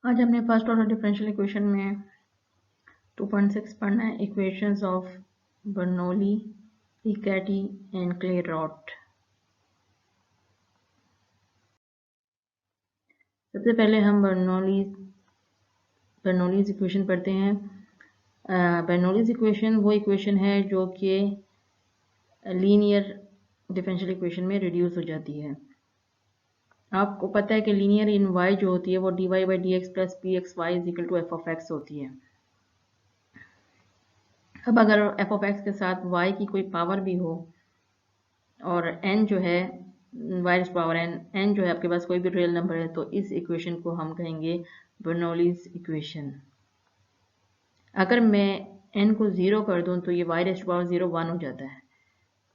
आज हमने first order differential equation में 2.6 पढ़ना है, इक्वेशंस ऑफ बर्नौली, रिकेटी एंड क्लेरॉट। सबसे पहले हम बर्नौलीज इक्वेशन पढ़ते हैं। बर्नौलीज इक्वेशन वो इक्वेशन है जो कि लीनियर डिफरेंशियल इक्वेशन में रिड्यूस हो जाती है। आपको पता है कि लीनियर इन y जो होती है वो dy by d x plus p x y is equal to f of x होती है। अब अगर एफ ऑफ एक्स के साथ y की कोई पावर भी हो और n जो है y पावर n जो है आपके पास कोई भी रियल नंबर है, तो इस इक्वेशन को हम कहेंगे बर्नौलीज इक्वेशन। अगर मैं n को 0 कर दूं तो ये y पावर 0 1 हो जाता है,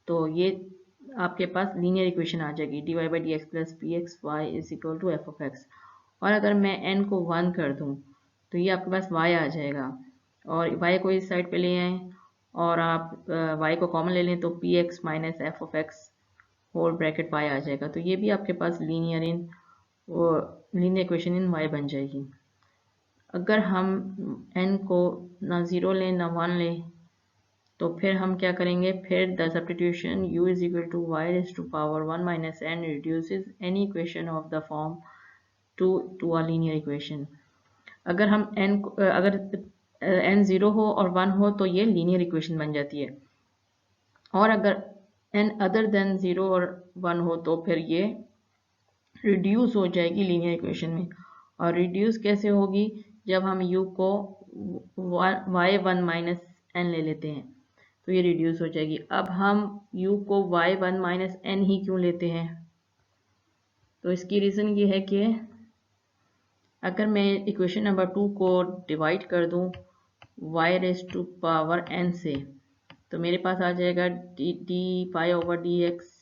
तो ये आपके पास लीनियर इक्वेशन आ जाएगी dy by d x plus p x y is equal to f of x. और अगर मैं n को 1 कर दूं तो ये आपके पास y आ जाएगा, और y को इस साइड पे ले आए और आप y को कॉमन ले लें तो p x minus f of x whole bracket y आ जाएगा। तो ये भी आपके पास लीनियर इक्वेशन इन y बन जाएगी। अगर हम n को ना 0 लें ना 1 लें तो फिर हम क्या करेंगे, फिर the substitution u is equal to y raise to power 1 minus n reduces any equation of the form to a linear equation. अगर हम अगर n 0 हो और 1 हो तो ये लीनियर इक्वेशन बन जाती है, और अगर n अदर देन 0 और 1 हो तो फिर ये रिड्यूस हो जाएगी लीनियर इक्वेशन में। और रिड्यूस कैसे होगी, जब हम u को y1 माइनस n ले लेते हैं तो ये रिड्यूस हो जाएगी। अब हम u को y1 माइनस n ही क्यों लेते हैं, तो इसकी रीज़न ये है कि अगर मैं इक्वेशन नंबर 2 को डिवाइड कर दूं y raise to power n से, तो मेरे पास आ जाएगा d pi over d x,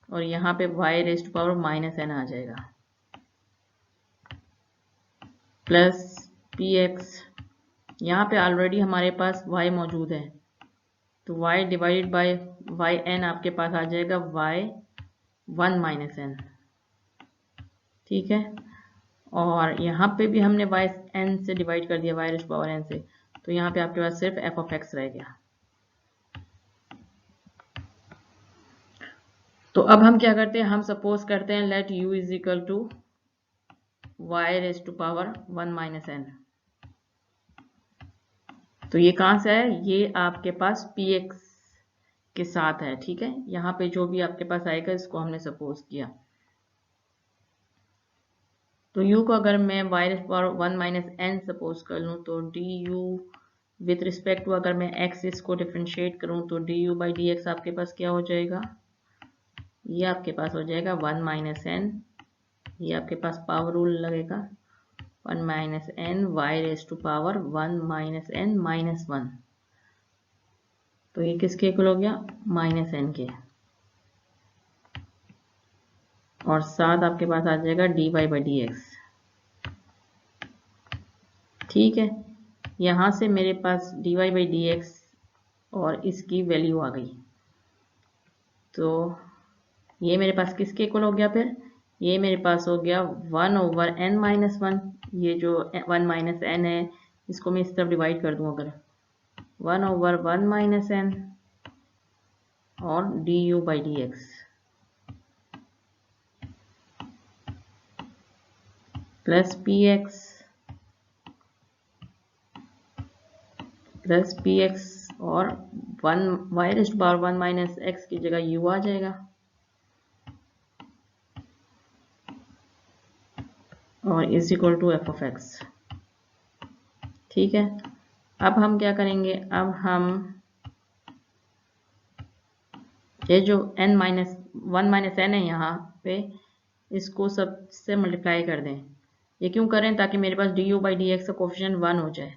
और यहाँ पे y raise to power minus n आ जाएगा प्लस पी एक्स। यहाँ पे ऑलरेडी हमारे पास y मौजूद है, तो y divided by y n आपके पास आ जाएगा y1 माइनस n। ठीक है, और यहाँ पे भी हमने yn से डिवाइड कर दिया y raise to power n से, तो यहाँ पे आपके पास सिर्फ f ऑफ x रह गया। तो अब हम क्या करते हैं, हम सपोज करते हैं let u is equal to y raise to power 1 minus n। तो ये कहाँ से है, ये आपके पास px के साथ है। ठीक है, यहाँ पे जो भी आपके पास आएगा इसको हमने सपोज किया। तो u को अगर मैं y raise to power 1 minus n suppose कर लूँ तो du विथ रिस्पेक्ट टू, अगर मैं x इसको डिफ्रेंशिएट करूँ तो du बाई डी एक्स आपके पास क्या हो जाएगा, ये आपके पास हो जाएगा 1 माइनस n, ये आपके पास पावर रूल लगेगा 1 minus n y raise to power 1 minus n minus 1। तो ये किसके इक्वल हो गया, माइनस n के, और साथ आपके पास आ जाएगा d y by d x. ठीक है, यहाँ से मेरे पास d y by d x और इसकी वैल्यू आ गई, तो ये मेरे पास किसके इक्वल हो गया, फिर ये मेरे पास हो गया 1 ओवर n माइनस 1। ये जो 1 माइनस n है इसको मैं इस तरफ डिवाइड कर दूँ, अगर 1 ओवर 1 माइनस n और d u by d x plus p x और 1 y raise to power 1 minus x की जगह u आ जाएगा, और is equal to f of x. ठीक है, अब हम क्या करेंगे, अब हम ये जो n माइनस 1 माइनस n है यहाँ पे, इसको सबसे मल्टीप्लाई कर दें। ये क्यों करें, ताकि मेरे पास d u by d x का कोफिशिएंट 1 हो जाए।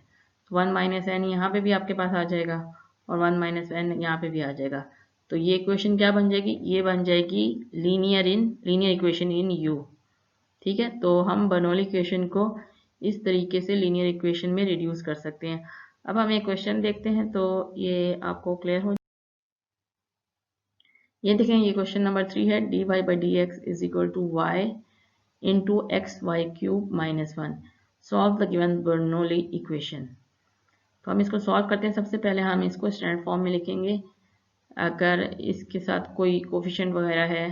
1 माइनस n यहाँ पे भी आपके पास आ जाएगा और 1 माइनस n यहाँ पे भी आ जाएगा। तो ये इक्वेशन क्या बन जाएगी, ये बन जाएगी लीनियर इक्वेशन इन u। ठीक है, तो हम बर्नौली इक्वेशन को इस तरीके से लीनियर इक्वेशन में रिड्यूस कर सकते हैं। अब हम एक क्वेश्चन देखते हैं तो ये आपको क्लियर हो। ये देखें, ये क्वेश्चन नंबर 3 है, d y by d x is equal to y into x y cube minus 1। Solve the given Bernoulli equation. तो हम इसको सॉल्व करते हैं। सबसे पहले हम इसको स्टैंडर्ड फॉर्म में लिखेंगे। अगर इसके साथ कोई कोफिशिएंट वगैरह है,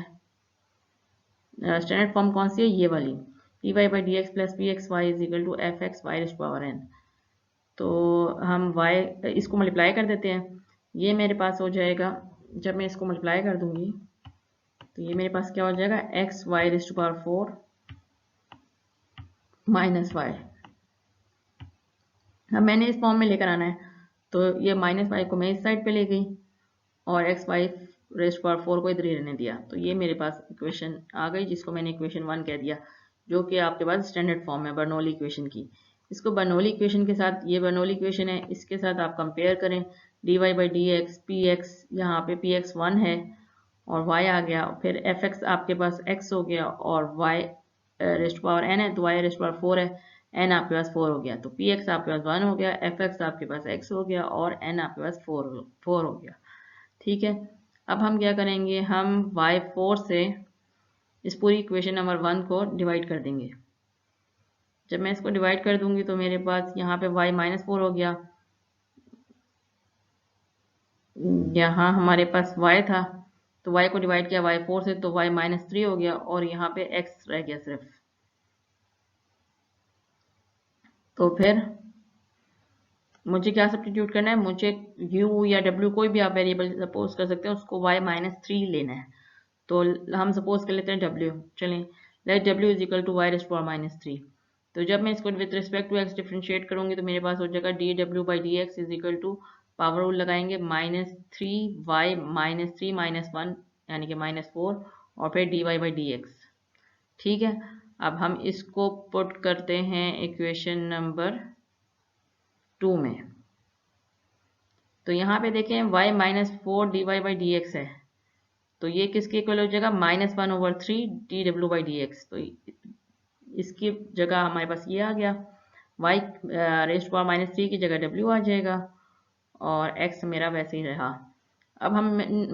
स्टैंडर्ड फॉर्म कौन सी है, ये वाली, p y by d x plus p x y is equal to f x y raise to power n. तो हम y इसको मल्टीप्लाई कर देते हैं। ये मेरे पास हो जाएगा, जब मैं इसको मल्टीप्लाई कर दूंगी तो ये मेरे पास क्या हो जाएगा, x y raise to power 4 minus y. अब मैंने इस फॉर्म में लेकर आना है, तो ये माइनस वाई को मैं इस साइड पे ले गई और x y raise to power 4 को इधर ही रहने दिया। तो ये मेरे पास इक्वेशन आ गई, जिसको मैंने इक्वेशन 1 कह दिया, जो कि आपके पास स्टैंडर्ड फॉर्म है बर्नौली इक्वेशन की। इसको बर्नौली इक्वेशन के साथ, ये बर्नौली इक्वेशन है, इसके साथ आप कंपेयर करें। D y by d x, p x, यहाँ पे पी एक्स 1 है और y आ गया, फिर एफ एक्स आपके पास x हो गया और y raise to power n है तो y रेज़ टू पावर 4 है, n आपके पास 4 हो गया, तो पी एक्स आपके पास 1 हो गया, एफ एक्स आपके पास x हो गया और n आपके पास 4 हो गया। ठीक है, अब हम क्या करेंगे, हम y4 से इस पूरी इक्वेशन नंबर 1 को डिवाइड कर देंगे। जब मैं इसको डिवाइड कर दूंगी तो मेरे पास यहाँ पे y माइनस 4 हो गया, यहाँ हमारे पास y था तो y को डिवाइड किया y4 से तो y माइनस 3 हो गया और यहाँ पे x रह गया सिर्फ। तो फिर मुझे क्या सब्स्टिट्यूट करना है, मुझे u या w कोई भी आप वेरिएबल सपोज कर सकते हैं, उसको y माइनस 3 लेना है। तो हम सपोज कर लेते हैं w, चलें, let w is equal to y raise to power minus 3। तो जब मैं इसको with respect to x differentiate करूंगी तो मेरे पास हो जाएगा डी डब्ल्यू by d x is equal to, power rule लगाएंगे, माइनस 3y माइनस 3 माइनस 1 यानी कि माइनस 4 और फिर d y by d x. ठीक है, अब हम इसको पुट करते हैं इक्वेशन नंबर 2 में। तो यहाँ पे देखें y minus 4 d y by d x है, तो ये किसके इक्वल हो जाएगा, माइनस 1/3 डी डब्ल्यू बाई डी एक्स। तो इसकी जगह हमारे पास ये आ गया, y raise to power minus 3 की जगह w आ जाएगा और x मेरा वैसे ही रहा। अब हम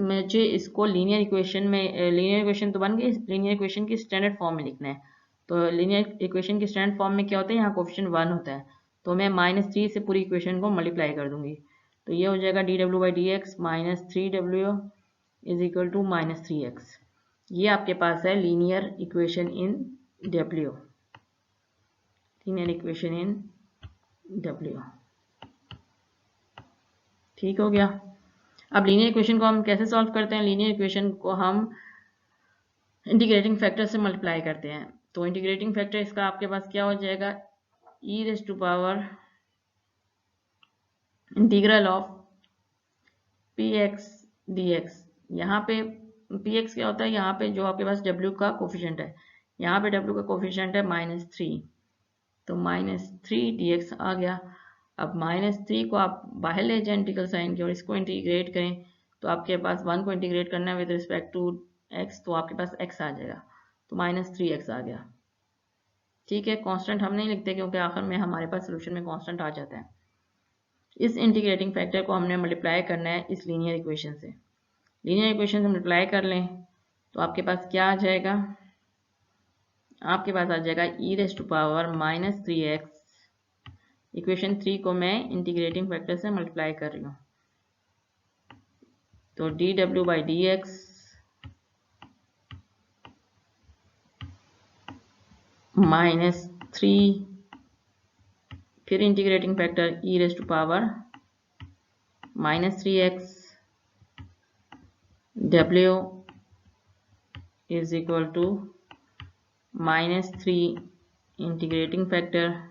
मुझे इसको लीनियर इक्वेशन में, लीनियर इक्वेशन तो बन गई, लीनियर इक्वेशन की स्टैंडर्ड फॉर्म में लिखना है। तो लीनियर इक्वेशन की स्टैंडर्ड फॉर्म में क्या होता है, यहाँ कोफिशिएंट 1 होता है, तो मैं माइनस 3 से पूरी इक्वेशन को मल्टीप्लाई कर दूंगी। तो ये हो जाएगा डी डब्ल्यू by d x minus 3w is equal to minus 3x। ये आपके पास है linear equation in w, linear equation in w। ठीक हो गया। अब लीनियर इक्वेशन को हम कैसे सॉल्व करते हैं, लीनियर इक्वेशन को हम इंटीग्रेटिंग फैक्टर से मल्टीप्लाई करते हैं। तो इंटीग्रेटिंग फैक्टर इसका आपके पास क्या हो जाएगा, e raise to power integral of p x d x. यहाँ पे पी एक्स क्या होता है, यहाँ पे जो आपके पास w का कोफिशिएंट है, यहाँ पे w का कोफिशिएंट है -3, तो -3 dx आ गया। अब -3 को आप बाहर ले जाएं इंटीग्रल साइन की और इसको इंटीग्रेट करें, तो आपके पास 1 को इंटीग्रेट करना है विद रिस्पेक्ट टू x, तो आपके पास x आ जाएगा, तो -3x आ गया। ठीक है, कांस्टेंट हम नहीं लिखते क्योंकि आखिर में हमारे पास सोल्यूशन में कांस्टेंट आ जाता है। इस इंटीग्रेटिंग फैक्टर को हमने मल्टीप्लाई करना है इस लीनियर इक्वेशन से। लीनियर इक्वेशन से मल्टीप्लाई कर लें तो आपके पास क्या आ जाएगा, आपके पास आ जाएगा e raise to power -3x। Equation 3 को मैं इंटीग्रेटिंग फैक्टर से मल्टीप्लाई कर रही हूँ, तो डी डब्ल्यू बाई डी एक्स -3, फिर integrating factor e raise to power -3x, w is equal to -3 integrating factor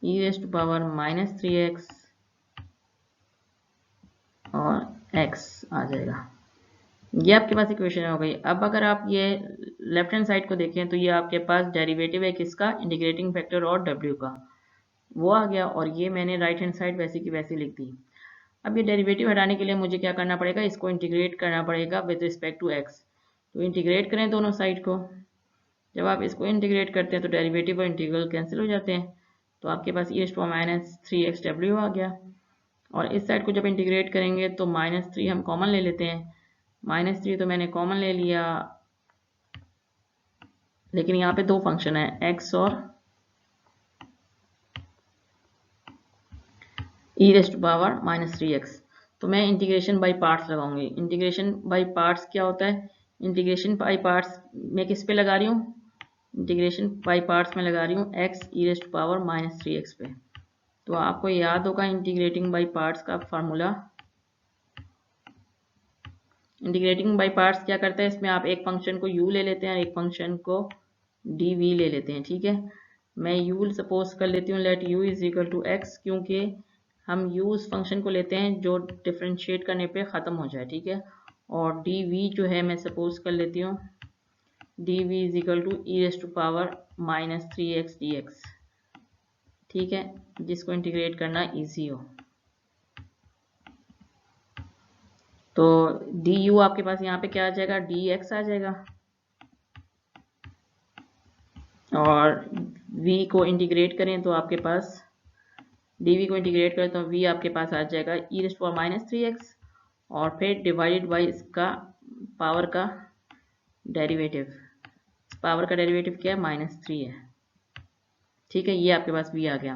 e raise to power -3x और x आ जाएगा। ये आपके पास इक्वेशन हो गई। अब अगर आप ये लेफ्ट हैंड साइड को देखें तो ये आपके पास डेरिवेटिव है किसका, इंटीग्रेटिंग फैक्टर और w का, वो आ गया, और ये मैंने राइट हैंड साइड वैसी की वैसी लिख दी। अब ये डेरिवेटिव हटाने के लिए मुझे क्या करना पड़ेगा, इसको इंटीग्रेट करना पड़ेगा विद रिस्पेक्ट टू x। तो इंटीग्रेट करें दोनों साइड को, जब आप इसको इंटीग्रेट करते हैं तो डेरिवेटिव और इंटीग्रल कैंसिल हो जाते हैं, तो आपके पास e -3x w आ गया। और इस साइड को जब इंटीग्रेट करेंगे तो -3 हम कॉमन ले लेते हैं, -3 तो मैंने कॉमन ले लिया, लेकिन यहाँ पे दो फंक्शन है x और e⁻⁻³ तो मैं इंटीग्रेशन बाय पार्ट्स लगाऊंगी। इंटीग्रेशन बाय पार्ट्स क्या होता है? इंटीग्रेशन बाय पार्ट्स मैं किस पे लगा रही हूँ? इंटीग्रेशन बाय पार्ट्स में लगा रही हूँ x e⁻⁻³ पे। तो आपको याद होगा इंटीग्रेटिंग बाय पार्ट्स का फार्मूला। इंटीग्रेटिंग बाय पार्ट्स क्या करता है? इसमें आप एक फंक्शन को u ले लेते हैं और एक फंक्शन को dv ले लेते हैं। ठीक है, मैं u सपोज कर लेती हूँ let u is equal to x, क्योंकि हम u उस फंक्शन को लेते हैं जो डिफरेंशिएट करने पे ख़त्म हो जाए। ठीक है, और dv जो है मैं सपोज कर लेती हूँ dv is equal to e⁻⁻³ dx। ठीक है, जिसको इंटीग्रेट करना इजी हो। तो du आपके पास यहाँ पे क्या आ जाएगा? dx आ जाएगा, और v को इंटीग्रेट करें तो आपके पास dv को इंटीग्रेट करें तो v आपके पास आ जाएगा e⁻⁻3x, और फिर डिवाइडेड बाई इसका पावर का डेरिवेटिव। पावर का डेरिवेटिव क्या है? -3 है। ठीक है, ये आपके पास v आ गया।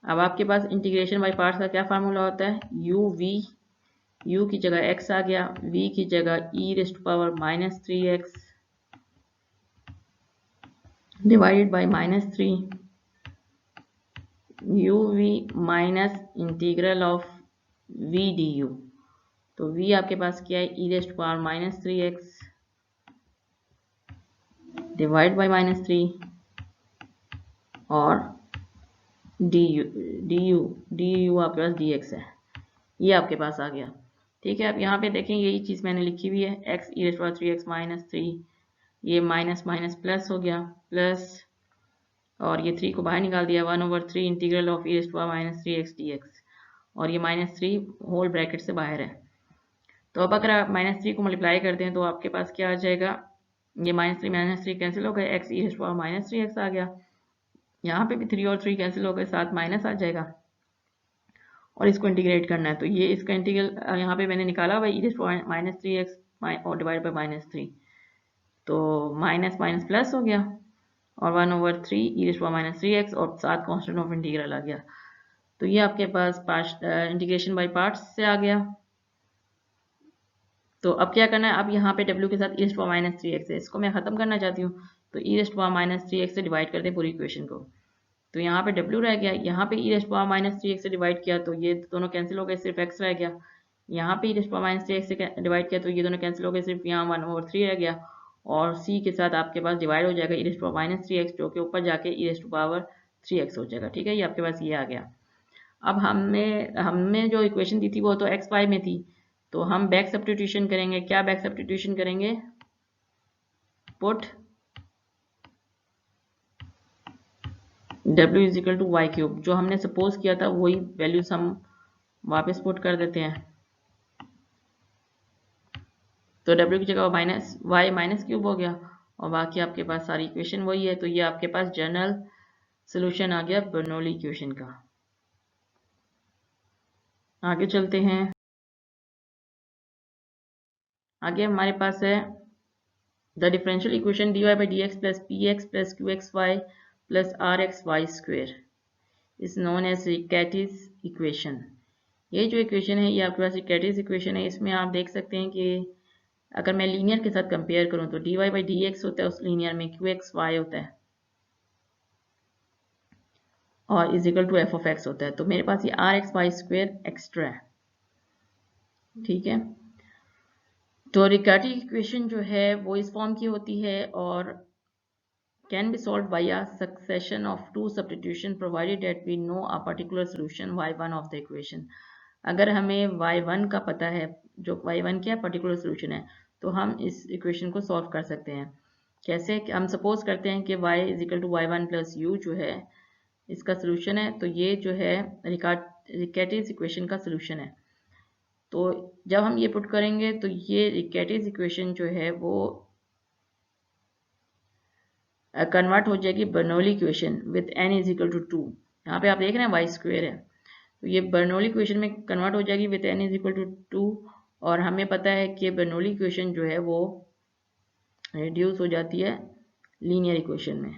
अब आपके पास इंटीग्रेशन बाई पार्ट्स का क्या फार्मूला होता है? u की जगह x आ गया, v की जगह e⁻⁻3x divided by -3 uv minus integral of v du। तो v आपके पास क्या है? e⁻⁻3x डिवाइड बाई -3 और du आपके पास dx है, ये आपके पास आ गया। ठीक है, अब यहाँ पे देखें यही चीज़ मैंने लिखी हुई है x e⁻3x -3, ये माइनस माइनस प्लस हो गया, प्लस और ये 3 को बाहर निकाल दिया 1/3 इंटीग्रल ऑफ e⁻⁻3x dx, और ये -3 होल ब्रैकेट से बाहर है। तो अब अगर आप -3 को मल्टीप्लाई करते हैं तो आपके पास क्या आ जाएगा? ये -3 कैंसिल हो गए, x e⁻⁻3x आ गया। यहाँ पे भी 3 और 3 कैंसिल हो गए, साथ माइनस आ जाएगा, और इसको इंटीग्रेट करना है। तो ये इसका इंटीग्रल यहाँ पे मैंने निकाला हुआ e⁻⁻3x और डिवाइड बाई -3, तो माइनस माइनस प्लस हो गया, और 1/3 e⁻⁻3x और साथ कांस्टेंट ऑफ इंटीग्रल आ गया। तो ये आपके पास इंटीग्रेशन बाय पार्ट्स से आ गया। तो अब क्या करना है? अब यहाँ पे w के साथ e⁻⁻3x है, इसको मैं ख़त्म करना चाहती हूँ, तो e⁻⁻3x से डिवाइड कर दें पूरी इक्वेशन को। तो यहाँ पे w रह गया, यहाँ पे e⁻⁻3x से डिवाइड किया तो ये दोनों कैंसिल हो गए, सिर्फ x रह गया। यहाँ पे e⁻⁻3x से डिवाइड किया तो ये दोनों कैंसिल हो गए, सिर्फ यहाँ 1/3 रह गया, और c के साथ आपके पास डिवाइड हो जाएगा e⁻⁻3x, जो कि ऊपर जाके e⁻3x हो जाएगा। ठीक है, ये आपके पास ये आ गया। अब हमने जो इक्वेशन दी थी वो तो एक्स वाई में थी, तो हम बैक सब्स्टिट्यूशन करेंगे। क्या बैक सब्स्टिट्यूशन करेंगे? Put w is equal to y cube, जो हमने सपोज किया था वही वैल्यूज हम वापस पुट कर देते हैं। तो w की जगह वाई माइनस क्यूब हो गया, और बाकी आपके पास सारी इक्वेशन वही है। तो ये आपके पास जनरल सोल्यूशन आ गया बर्नौली इक्वेशन का। आगे चलते हैं। आगे हमारे पास है the differential equation dy by dx plus px plus qxy plus rxy square is known as Riccati's equation। ये जो इक्वेशन है ये आपके पास Riccati's इक्वेशन है। इसमें आप देख सकते हैं कि अगर मैं लीनियर के साथ कंपेयर करूं तो dy by dx होता है उस लीनियर में, qxy होता है और is equal to f of x होता है। तो मेरे पास ये rxy स्क्वायर एक्स्ट्रा है। ठीक है, तो रिकार्टी इक्वेशन जो है वो इस फॉर्म की होती है और can be solve by a succession of two substitution provided that we know a particular solution y1 of the equation. अगर हमें y1 का पता है, जो y1 क्या पर्टिकुलर सॉल्यूशन है, तो हम इस इक्वेशन को सॉल्व कर सकते हैं। कैसे? हम सपोज करते हैं कि y is equal to y1 plus u जो है इसका सॉल्यूशन है, तो ये जो है रिकार्टीज इक्वेशन का सॉल्यूशन है। तो जब हम ये पुट करेंगे तो ये रिकार्टीज इक्वेशन जो है वो कन्वर्ट हो जाएगी Bernoulli equation with n is equal to 2। यहाँ पे आप देख रहे हैं y स्क्वायर है, तो ये बर्नौली इक्वेशन में कन्वर्ट हो जाएगी with n is equal to 2, और हमें पता है कि बर्नौली इक्वेशन जो है वो रिड्यूस हो जाती है लीनियर इक्वेशन में।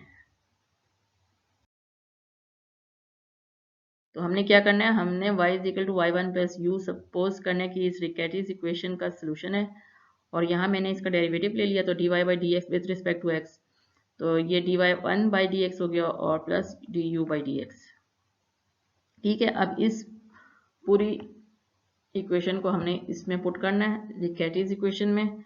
तो हमने क्या करना है, हमने y is equal to y one plus u suppose करना है कि इस रिकेटिस इक्वेशन का सोल्यूशन है, और यहाँ मैंने इसका डेरिवेटिव ले लिया, तो d y by d x with respect to x, तो ये d y one by d x हो गया और plus d u by d x. ठीक है, अब इस पूरी इक्वेशन को हमने इसमें पुट करना है रिकेटिस इक्वेशन में।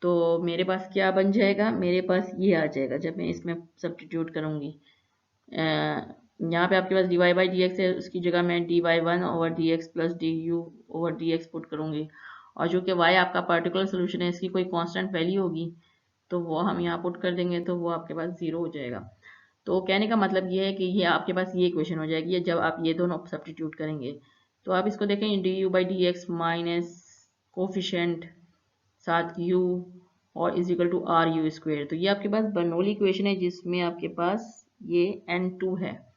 तो मेरे पास क्या बन जाएगा, मेरे पास ये आ जाएगा जब मैं इसमें सब्स्टिट्यूट करूँगी। यहाँ पे आपके पास d y by d x है, उसकी जगह मैं d y one over d x plus d u over d x put करूँगी, और जो कि y आपका पर्टिकुलर सोल्यूशन है, इसकी कोई कांस्टेंट वैल्यू होगी तो वो हम यहाँ पुट कर देंगे, तो वो आपके पास 0 हो जाएगा। तो कहने का मतलब ये है कि ये आपके पास ये इक्वेशन हो जाएगी है जब आप ये दोनों सब्स्टिट्यूट करेंगे। तो आप इसको देखें, d u by d x minus coefficient साथ u और is equal to r u square, तो ये आपके पास बर्नौली इक्वेशन है जिसमें आपके पास ये n2 है।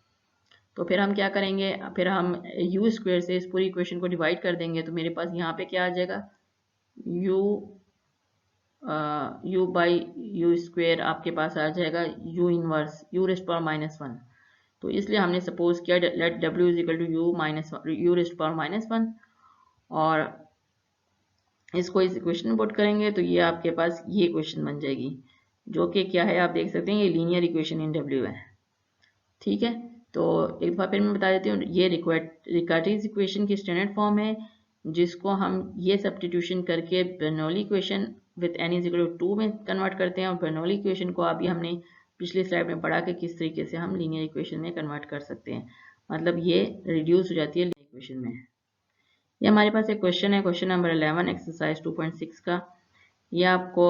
तो फिर हम क्या करेंगे, फिर हम u स्क्वेयर से इस पूरी इक्वेशन को डिवाइड कर देंगे, तो मेरे पास यहाँ पे क्या आ जाएगा, u बाई यू स्क्वेयर आपके पास आ जाएगा u inverse u raised power minus one. तो इसलिए हमने सपोज किया let w is equal to u raised power minus one, और इसको इस इक्वेशन में पुट करेंगे तो ये आपके पास ये इक्वेशन बन जाएगी, जो कि क्या है आप देख सकते हैं, ये लीनियर इक्वेशन इन w है। ठीक है, तो एक बार फिर मैं बता देती हूँ, ये रिकार्टीज इक्वेशन की स्टैंडर्ड फॉर्म है जिसको हम ये सब्स्टिट्यूशन करके Bernoulli equation with n is equal to 2 में कन्वर्ट करते हैं, और बर्नौली इक्वेशन को अभी हमने पिछली स्लाइड में पढ़ा कि किस तरीके से हम लीनियर इक्वेशन में कन्वर्ट कर सकते हैं, मतलब ये रिड्यूस हो जाती है लीनियर इक्वेशन में। ये हमारे पास एक क्वेश्चन है, क्वेश्चन नंबर 11 एक्सरसाइज 2.6 का। ये आपको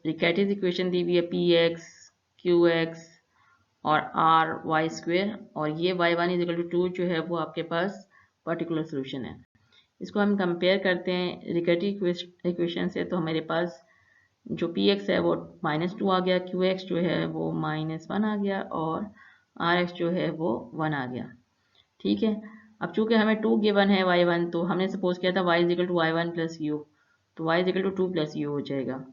रिकेटिस इक्वेशन दी हुई है पी एक्स क्यू एक्स और आर वाई स्क्वेयर, और ये y one is equal to 2 जो है वो आपके पास पर्टिकुलर सोल्यूशन है। इसको हम कंपेयर करते हैं रिकेटिव इक्वेशन से, तो हमारे पास जो पी एक्स है वो -2 आ गया, क्यू एक्स जो है वो -1 आ गया, और आर एक्स जो है वो 1 आ गया। ठीक है, अब चूंकि हमें 2 गिवन है वाई वन, तो हमने सपोज किया था y is equal to y one plus u, तो y is equal to 2 plus u हो जाएगा।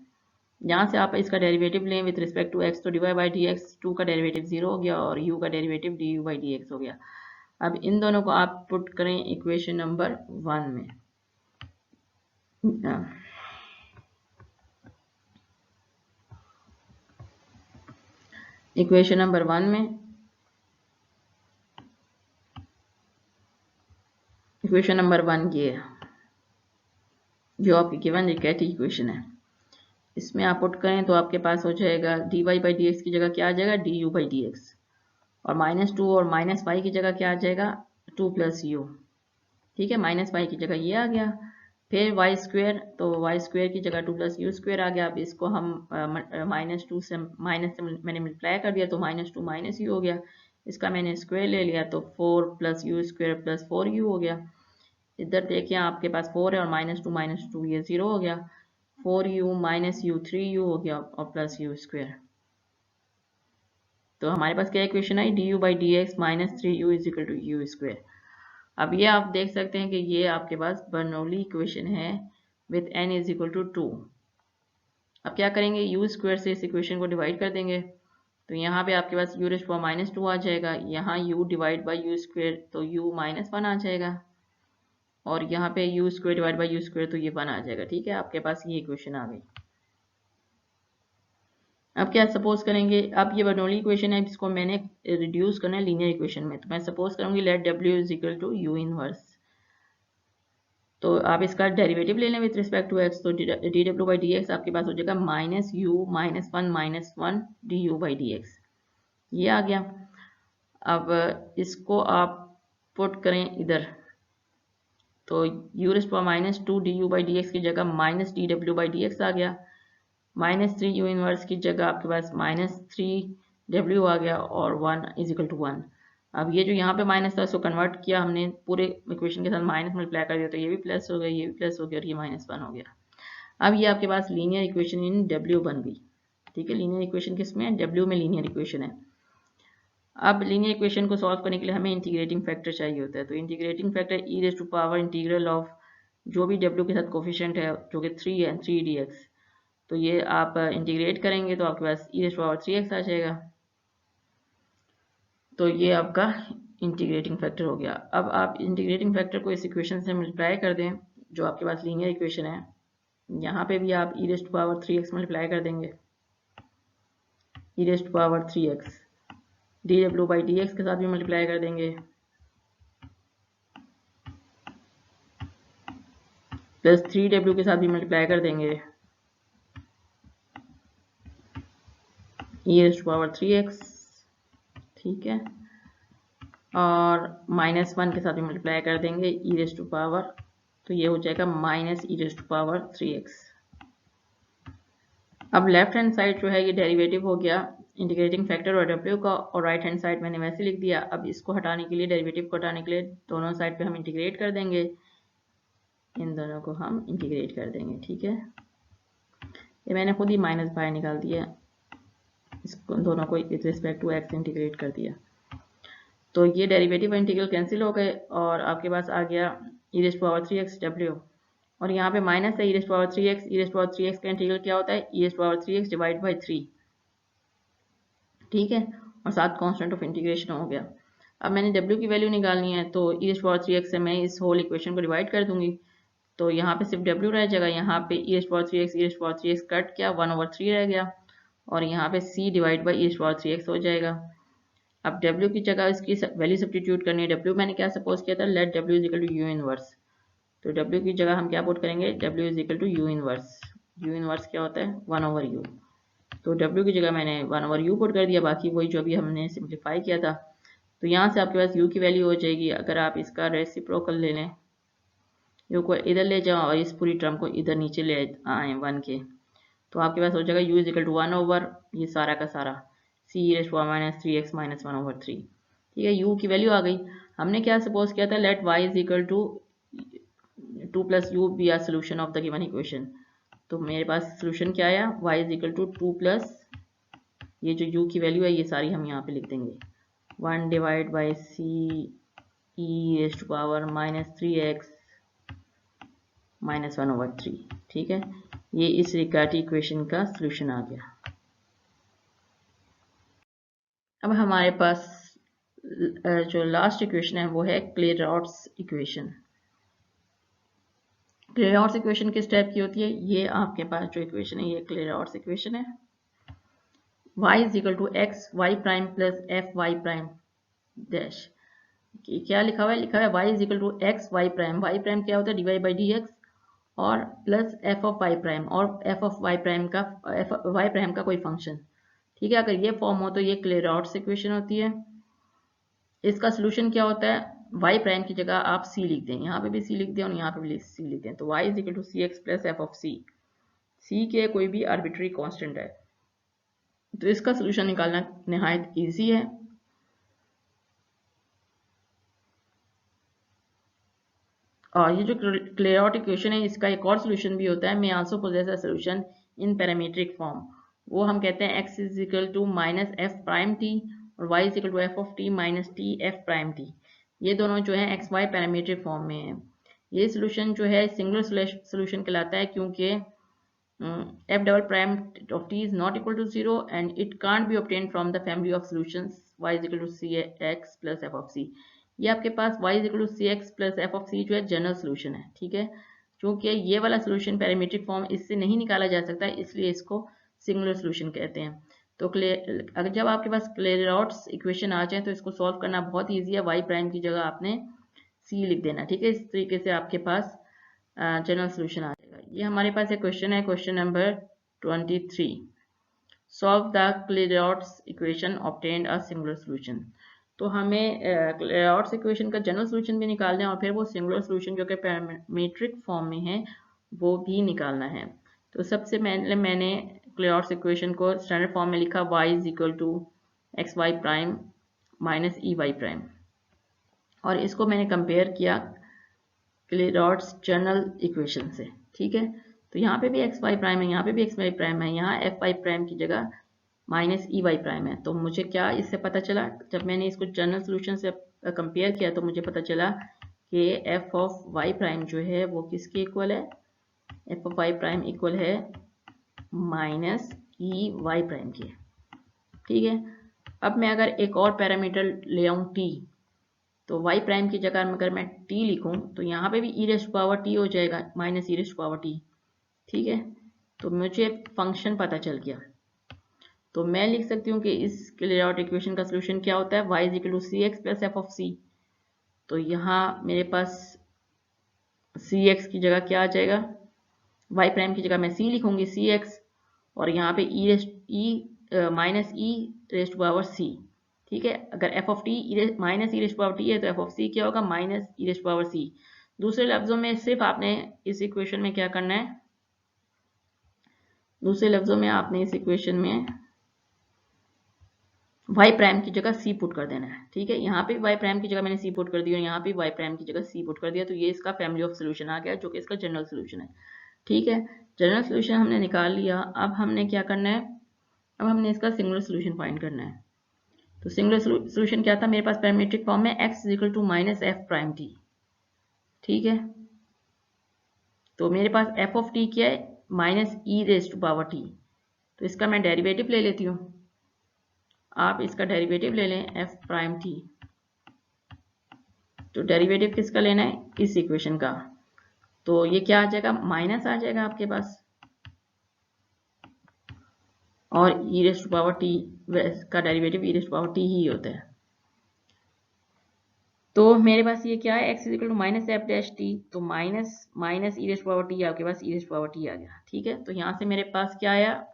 यहाँ से आप इसका डेरिवेटिव लें विद रिस्पेक्ट टू एक्स, तो d y by d x, 2 का डेरिवेटिव 0 हो गया और u का derivative d u by d x हो गया। अब इन दोनों को आप पुट करें इक्वेशन नंबर 1 में। इक्वेशन नंबर 1 में, इक्वेशन नंबर 1 ये है जो आपकी गिवन रिकेटिव इक्वेशन है, इसमें आप पुट करें तो आपके पास हो जाएगा d y by d x की जगह क्या आ जाएगा, d u by d x, और -2 और -y की जगह क्या आ जाएगा, 2 प्लस यू। ठीक है, -y की जगह ये आ गया, फिर y स्क्वेयर, तो y स्क्वेयर की जगह 2 प्लस यू स्क्वेयर आ गया। अब इसको हम -2 से माइनस से मैंने मल्टीप्लाई कर दिया, तो -2 माइनस यू हो गया, इसका मैंने स्क्वेयर ले लिया, तो 4 plus you square plus 4u हो गया। इधर देखिए आपके पास 4 है और -2 ये 0 हो गया, 4u माइनस यू 3u हो गया और प्लस यू स्क्वेयर। तो हमारे पास क्या इक्वेशन आई, d u by d x minus 3u is equal to u square. अब ये आप देख सकते हैं कि ये आपके पास बर्नौली इक्वेशन है with n is equal to 2। अब क्या करेंगे, यू स्क्वेयर से इस इक्वेशन को डिवाइड कर देंगे, तो यहाँ पे आपके पास u रेज़ पावर -2 आ जाएगा, यहाँ u divide by you square, तो u -1 आ जाएगा, और यहाँ पे you square divide by you square, तो ये 1 आ जाएगा। ठीक है, आपके पास ये इक्वेशन आ गई। अब क्या सपोज करेंगे, अब ये बर्नौली इक्वेशन है जिसको मैंने रिड्यूस करना है लीनियर इक्वेशन में, तो मैं सपोज करूंगी let w is equal to u inverse, तो आप इसका डेरिवेटिव ले लें विद रिस्पेक्ट टू x, तो डी डब्ल्यू बाई डी एक्स आपके पास हो जाएगा -1 d u by d x, ये आ गया। अब इसको आप पुट करें इधर, तो u raise power -2 d u by d x की जगह -डी डब्ल्यू बाई डी एक्स आ गया, -3u इनवर्स की जगह आपके पास -3w आ गया, और 1 इज इक्वल टू 1। अब ये जो यहाँ पे माइनस था इसको कन्वर्ट किया हमने पूरे इक्वेशन के साथ, माइनस मल्टीप्लाई कर दिया, तो ये भी प्लस हो गया, ये भी प्लस हो गया, और ये -1 हो गया। अब ये आपके पास लीनियर इक्वेशन इन w बन गई। ठीक है, लीनियर इक्वेशन किस में है, w में लीनियर इक्वेशन है। अब लीनियर इक्वेशन को सॉल्व करने के लिए हमें इंटीग्रेटिंग फैक्टर चाहिए होता है, तो integrating factor e raise to power integral of जो भी w के साथ कोफिशिएंट है जो कि 3 है 3dx, तो ये आप इंटीग्रेट करेंगे तो आपके पास e⁻³ आ जाएगा। तो ये आपका इंटीग्रेटिंग फैक्टर हो गया। अब आप इंटीग्रेटिंग फैक्टर को इस इक्वेशन से मल्टीप्लाई कर दें जो आपके पास लीनियर इक्वेशन है। यहाँ पे भी आप e⁻³ मल्टीप्लाई कर देंगे, e⁻³ dw/dx के साथ भी मल्टीप्लाई कर देंगे, प्लस 3w के साथ भी मल्टीप्लाई कर देंगे, e⁻³ ठीक है, और -1 के साथ भी मल्टीप्लाई कर देंगे e⁻, तो ये हो जाएगा -e⁻3x। अब लेफ्ट हैंड साइड जो है ये डेरिवेटिव हो गया इंटीग्रेटिंग फैक्टर और w का, और राइट हैंड साइड मैंने वैसे लिख दिया। अब इसको हटाने के लिए, डेरिवेटिव को हटाने के लिए दोनों साइड पे हम इंटीग्रेट कर देंगे, इन दोनों को हम इंटीग्रेट कर देंगे। ठीक है, ये मैंने खुद ही माइनस बाहर निकाल दिया, इसको दोनों को with respect to x integrate कर दिया। तो ये डेरिवेटिव इंटीग्रल कैंसिल हो गए और आपके पास आ गया e⁻3x w, और यहाँ पे माइनस है e⁻3x। e⁻3x का इंटीग्रल क्या होता है, e⁻3x डिवाइड बाई 3। ठीक है, और साथ कांस्टेंट ऑफ इंटीग्रेशन हो गया। अब मैंने w की वैल्यू निकालनी है, तो e⁻3x से मैं इस होल इक्वेशन को डिवाइड कर दूंगी, तो यहाँ पे सिर्फ w रह जाएगा। यहाँ पे e⁻3x कट किया, 1/3 रह गया, और यहाँ पे c डिवाइड बाई e⁻3x हो जाएगा। अब w की जगह इसकी वैल्यू सब्स्टिट्यूट करनी है। w मैंने क्या सपोज किया था, let w is equal to u inverse, तो w की जगह हम क्या पुट करेंगे, w is equal to u inverse. u inverse क्या होता है, 1/u, तो w की जगह मैंने 1/u पुट कर दिया, बाकी वही जो अभी हमने सिंप्लीफाई किया था। तो यहाँ से आपके पास u की वैल्यू हो जाएगी, अगर आप इसका रेसिप्रोकल ले लें, u को इधर ले जाओ और इस पूरी टर्म को इधर नीचे ले आए 1 के, तो आपके पास हो जाएगा u इज इक्वल टू 1 ये सारा का सारा c⁻³ - 1/3। ठीक है, u की वैल्यू आ गई। हमने क्या सपोज किया था, let y is equal to 2 + u be our solution of the given equation. तो मेरे पास सोल्यूशन क्या आया, y is equal to 2 plus ये जो u की वैल्यू है ये सारी हम यहाँ पे लिख देंगे, 1 डिवाइड बाई c e⁻³ - 1/3। ठीक है, ये इस रिगार्टी इक्वेशन का सोल्यूशन आ गया। अब हमारे पास जो लास्ट इक्वेशन है वो है क्लेरॉट्स इक्वेशन। क्लेरॉट्स इक्वेशन किस टाइप की होती है, ये आपके पास जो इक्वेशन है ये क्लेरॉट्स इक्वेशन है। y is equal to x y prime plus f y prime dash, क्या लिखा हुआ है, लिखा है y is equal to x y prime क्या होता है, dy बाई डी एक्स, और plus f of y prime, और एफ ऑफ वाई प्राइम का कोई फंक्शन। ठीक है, अगर ये फॉर्म हो तो ये क्लेरॉट्स इक्वेशन होती है। इसका सोल्यूशन क्या होता है, y प्राइम की जगह आप c लिख दें, यहाँ पे भी c लिख दें और यहाँ पे भी c लिख दें, तो y is equal to c x plus f of c के कोई भी आर्बिट्री कांस्टेंट है, तो इसका सोल्यूशन निकालना निहायत इजी है। और ये जो क्लेरॉट इक्वेशन है इसका एक और सोल्यूशन भी होता है, may also possess a solution in parametric form, वो हम कहते हैं x is equal to minus f prime t और y is equal to f of t minus t f prime t. ये दोनों जो है एक्स वाई पैरामीट्रिक फॉर्म में है। ये सोल्यूशन जो है सिंगुलर सोल्यूशन कहलाता है, क्योंकि f double prime of t is not equal to 0 and it can't be obtained from the family of solutions y is equal to cx plus f of c। ये आपके पास y is equal to cx plus f of c जो है general solution है। ठीक है, क्योंकि ये वाला सोल्यूशन पैरामीट्रिक फॉर्म इससे नहीं निकाला जा सकता, इसलिए इसको सिंगुलर सोल्यूशन कहते हैं। तो अगर जब आपके पास क्लेरॉट्स इक्वेशन आ जाए तो इसको सॉल्व करना बहुत ईजी है, y प्राइम की जगह आपने c लिख देना। ठीक है, इस तरीके से आपके पास जनरल सोल्यूशन आ जाएगा। ये हमारे पास एक क्वेश्चन है, question number 23, solve the Clairaut's equation obtained a singular solution. तो हमें क्लेरॉट्स इक्वेशन का जनरल सोल्यूशन भी निकालना है और फिर वो सिंगुलर सोल्यूशन जो कि पैरामीट्रिक फॉर्म में है वो भी निकालना है। तो सबसे मैंने क्लेरॉट्स इक्वेशन को स्टैंडर्ड फॉर्म में लिखा, y is equal to x y prime minus e y prime, और इसको मैंने कंपेयर किया क्लेरॉट्स जनरल इक्वेशन से। ठीक है, तो यहाँ पे भी एक्स वाई प्राइम है, यहाँ पे भी एक्स वाई प्राइम है, यहाँ एफ वाई प्राइम की जगह माइनस ई वाई प्राइम है। तो मुझे क्या इससे पता चला, जब मैंने इसको जनरल सोल्यूशन से कंपेयर किया तो मुझे पता चला कि एफ ऑफ वाई प्राइम जो है वो किसके इक्वल है, f of y prime equal है माइनस ई वाई प्राइम की है। ठीक है, अब मैं अगर एक और पैरामीटर ले आऊँ टी, तो y प्राइम की जगह अगर मैं t लिखूं तो यहाँ पे भी e रेस्ट पावर t हो जाएगा, minus e rest power t। ठीक है, तो मुझे फंक्शन पता चल गया, तो मैं लिख सकती हूँ कि इस क्लियर आउट इक्वेशन का सोल्यूशन क्या होता है, y is equal to c x plus f of c. तो यहाँ मेरे पास सी एक्स की जगह क्या आ जाएगा, y प्राइम की जगह मैं c लिखूंगी सी एक्स, और यहाँ पे माइनस ई रेस्ट पावर सी। ठीक है, अगर F of t minus e rest power T है तो एफ ऑफ सी क्या होगा, माइनस ई रेस्ट पावर सी। दूसरे लफ्जों में सिर्फ आपने इस इक्वेशन में क्या करना है, दूसरे लफ्जों में आपने इस इक्वेशन में y प्राइम की जगह c पुट कर देना है। ठीक है, यहाँ पे y प्राइम की जगह मैंने c पुट कर दिया और यहाँ पे y प्राइम की जगह c पुट कर दिया, तो ये इसका फैमिली ऑफ सोल्यूशन आ गया जो कि इसका जनरल सोल्यूशन है। ठीक है, जनरल सोल्यूशन हमने निकाल लिया। अब हमने क्या करना है, अब हमने इसका सिंगुलर सोल्यूशन फाइंड करना है। तो सिंगुलर सोल्यूशन क्या था, मेरे पास पैरामीट्रिक फॉर्म में x is equal to minus f prime t. ठीक है, तो मेरे पास f ऑफ t क्या है, minus e raised to power t। तो इसका मैं डेरिवेटिव ले लेती हूँ, आप इसका डेरिवेटिव ले लें f प्राइम t। तो डेरिवेटिव किसका लेना है, इस इक्वेशन का, तो ये क्या आ जाएगा, माइनस आ जाएगा आपके पास, और e raised to power t का derivative e raised to power t ही होता है। तो मेरे पास ये क्या है, x is equal to minus f dash t, तो minus minus e raised to power t आपके पास e raised to power t आ गया। ठीक है, तो यहाँ से मेरे पास क्या आया,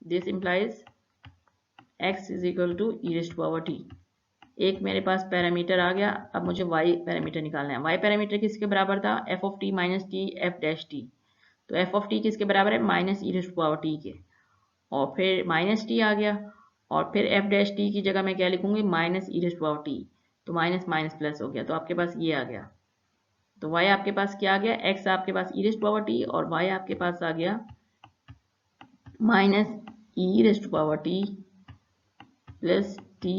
this implies x is equal to e raised to power t. एक मेरे पास पैरामीटर आ गया, अब मुझे y पैरामीटर निकालना है। y पैरामीटर किसके बराबर था, f of t minus t f dash t. तो f ऑफ टी किसके बराबर है, minus e raised to power t के, और फिर माइनस टी आ गया, और फिर एफ डैश टी की जगह मैं क्या लिखूंगी, minus e raised to power t. तो माइनस माइनस प्लस हो गया, तो आपके पास ये आ गया। तो y आपके पास क्या आ गया, x आपके पास e raised to power t, और y आपके पास आ गया minus e raised to power t plus t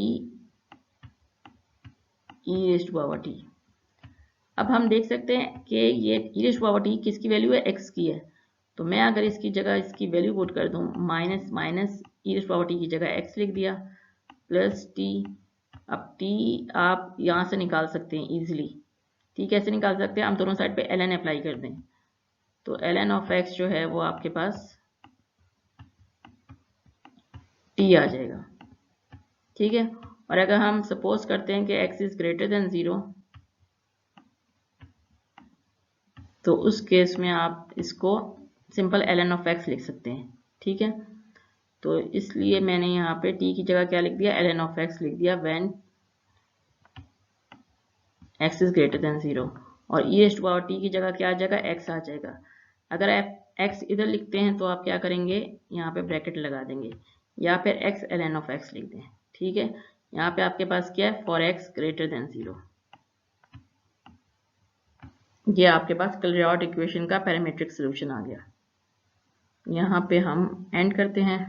e raised to power t. अब हम देख सकते हैं कि ये e raised to power t किसकी वैल्यू है, x की है। तो मैं अगर इसकी जगह इसकी वैल्यू पुट कर दूं, minus minus e raised to power t की जगह x लिख दिया प्लस टी। अब t आप यहाँ से निकाल सकते हैं इजीली। t कैसे निकाल सकते हैं, हम दोनों साइड पे ln अप्लाई कर दें, तो ln ऑफ x जो है वो आपके पास t आ जाएगा। ठीक है, और अगर हम सपोज करते हैं कि x इज ग्रेटर देन 0, तो उस केस में आप इसको सिंपल ln ऑफ x लिख सकते हैं। ठीक है, तो इसलिए मैंने यहाँ पे t की जगह क्या लिख दिया, ln ऑफ x लिख दिया when x is greater than 0, और e raised to power t की जगह क्या आ जाएगा, x आ जाएगा। अगर आप x इधर लिखते हैं तो आप क्या करेंगे, यहाँ पे ब्रैकेट लगा देंगे, या फिर x ln ऑफ x लिख दें। ठीक है, यहाँ पे आपके पास क्या है, फॉर x ग्रेटर देन 0। ये आपके पास क्लियर इक्वेशन का पैरामीट्रिक सोल्यूशन आ गया। यहाँ पे हम एंड करते हैं।